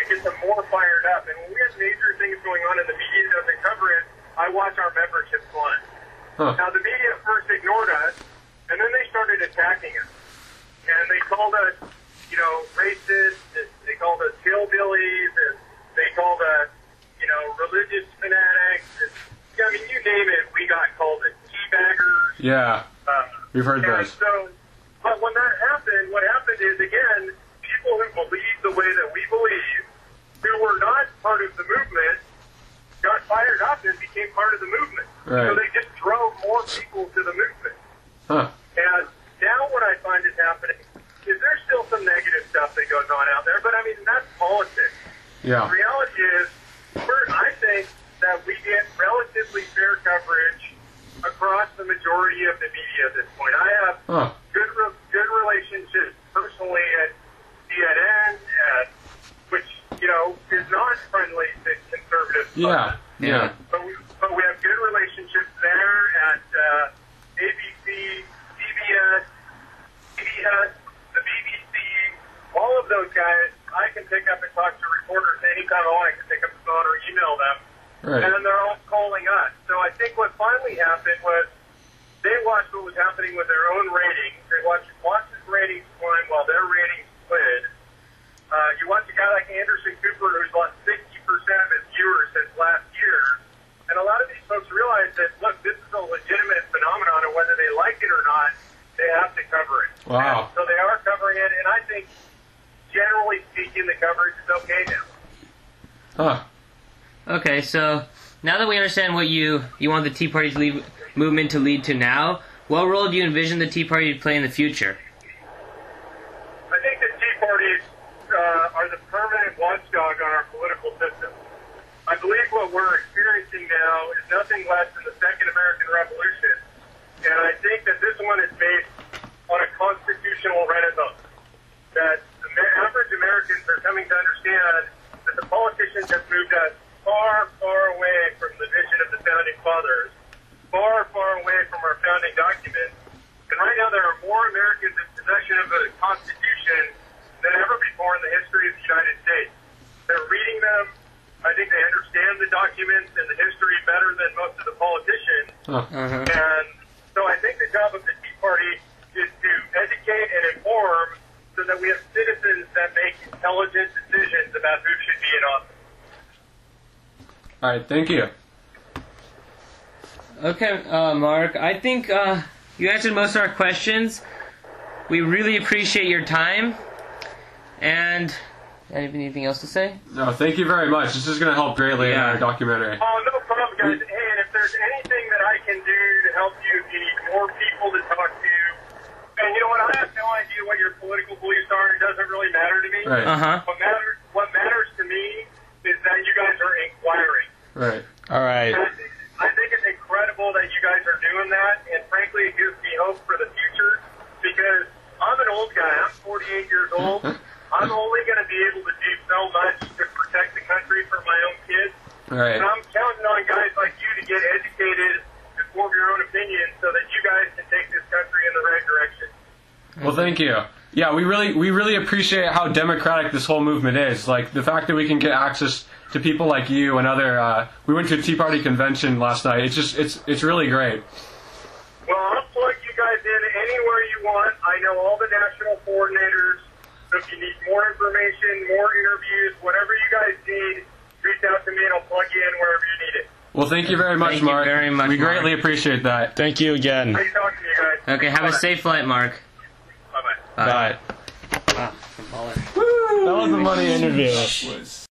gets them more fired up. And when we have major things going on and the media doesn't cover it, I watch our membership fly. Now, the media first ignored us, and then they started attacking us. And they called us, you know, racist, they called us hillbillies, and they called us, you know, religious fanatics. And, I mean, you name it, we got called it. Teabaggers. Yeah, we've heard those. So, but when that happened, what happened is, again, people who believe the way that we believe, who were not part of the movement, got fired up and became part of the movement. Right. So they just drove more people to the movement. Huh. And now what I find is happening is there's still some negative stuff that goes on out there, but I mean, that's politics. Yeah. The reality is, I think that we get relatively fair coverage across the majority of the media at this point. I have good relationships personally at CNN, which, you know, is not friendly to conservative Yeah. Yeah. But we have good relationships there at ABC, CBS, CBS, the BBC, all of those guys. I can pick up and talk to reporters anytime I want. I can pick up the phone or email them. Right. And they're all calling us. So I think what finally happened was they watched what was happening with their own ratings. They watched Fox's ratings climb while their ratings slid. You watch a guy like Anderson Cooper who's lost 60% of his viewers since last year. And a lot of these folks realize that, look, this is a legitimate phenomenon, and whether they like it or not, they have to cover it. Wow. And so they are covering it, and I think, generally speaking, the coverage is okay now. Huh. Okay, so now that we understand what you want the Tea Party's movement to lead to now, what role do you envision the Tea Party to play in the future? I think the Tea Parties are the permanent watchdog on our political system. I believe what we're experiencing now is nothing less than the Second American Revolution, and I think that this one is based on a constitutional renaissance. That the average Americans are coming to understand that the politicians have moved us far, far away from the vision of the Founding Fathers, far, far away from our founding documents. And right now there are more Americans in possession of the Constitution than ever before in the history of the United States. They're reading them. I think they understand the documents and the history better than most of the politicians. And so I think the job of the Tea Party is to educate and inform so that we have citizens that make intelligent decisions about who should be in office. All right, thank you. Okay, Mark, I think you answered most of our questions. We really appreciate your time. And anything else to say? No, thank you very much. This is going to help greatly in our documentary. Oh, no problem, guys. Hey, and if there's anything that I can do to help you, if you need more people to talk to, and you know what, I have no idea what your political beliefs are. It doesn't really matter to me. Right. What matters to me is that you guys are inquiring. Right. All right. I think it's incredible that you guys are doing that, and frankly, it gives me hope for the future, because I'm an old guy. I'm 48 years old. I'm only going to be able to do so much to protect the country for my own kids. Right. And I'm counting on guys like you to get educated and form your own opinion so that you guys can take this country in the right direction. Well, thank you. Yeah, we really appreciate how democratic this whole movement is. Like, the fact that we can get access to people like you and other... we went to a Tea Party convention last night. It's really great. Well, I'll plug you guys in anywhere you want. I know all the national coordinators. So if you need more information, more interviews, whatever you guys need, reach out to me and I'll plug you in wherever you need it. Well, thank you very much, Mark. Thank you very much, We Mark. greatly appreciate that. Thank you again. Nice talking to you guys. Okay, have a safe flight, Mark. Bye-bye. Bye. Wow, baller. That was a money interview.